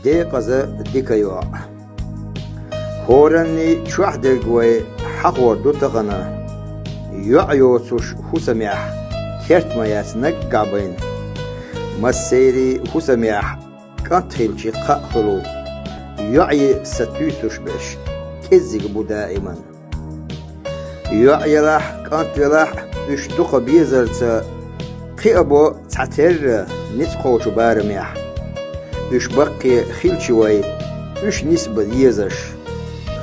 دي قزا ديكيوا هورني شوحدرقوي حقور دوتغنا يعيوسوش حسميح كرت ما ياسنك قابين مسيري حسميح كاتخيل شي قاقلو يعي ستوسوش بش كزيق بو دائما يعي راح كانت راح اشتوق بيزرت قيابو تعتر نتقوش بارميح اش بقي خيلشوي اش نسبة يزش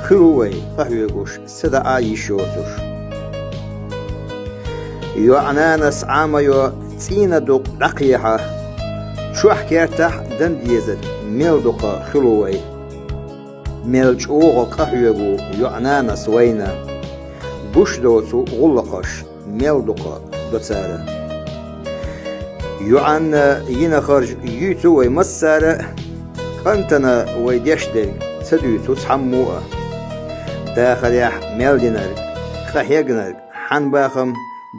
خلوي قهوغوش سدعا يشوتوش يو عنانس عاميو تينا دوق دقيحة شو حكيرتح دن يزر ميل دوق خلوي ميل جوغو قهوغو يو عنانس وينا بوش دوتو غلقش ميل دوق دوتسارة يوعن ينخرج يوتو ويمسارة كنتنا ويديشدر تدوتو تحموها داخل يح ميلدنر خيجنر حن باخم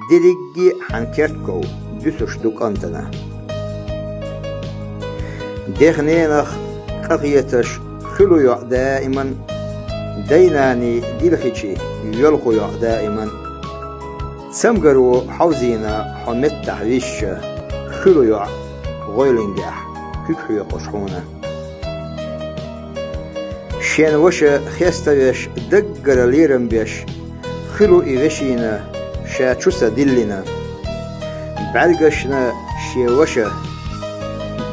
ديريجي حن كرتكو دوسوش دوك انتنا ديخنينخ قضيتش خلو يع دائما ديناني ديلخيشي يلخو يع دائما سمقرو حوزينا حمت تحويش خلو يع غويلنجاح كيكحو يقشحونا شين وش خيستويش دقر ليرم بيش خلو إيغشينا شاتشوسا دلنا بعرقشنا شي وش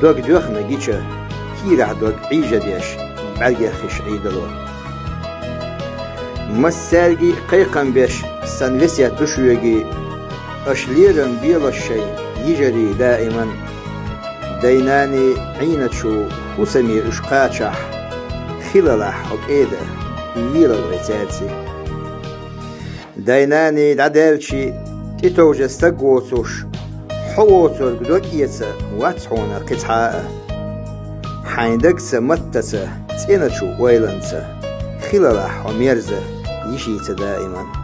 دوق دوخنا جيشا كيرح دوق عيجا ديش بعرقخش عيدلو مسالجي قيقا بيش سنوسيا تشويجي أشليرم بيلا الشي يجري دائما ديناني عينتشو وسمي اشقاتشح خلالح حقيدة يلا الغيتاتي ديناني دعدالشي تتوجه استقوتوش حووتو قدوكيتا واتحونا قطعاء حيندكسا متتا تينتشو ويلنتا خلالح وميرزة يشيت دائما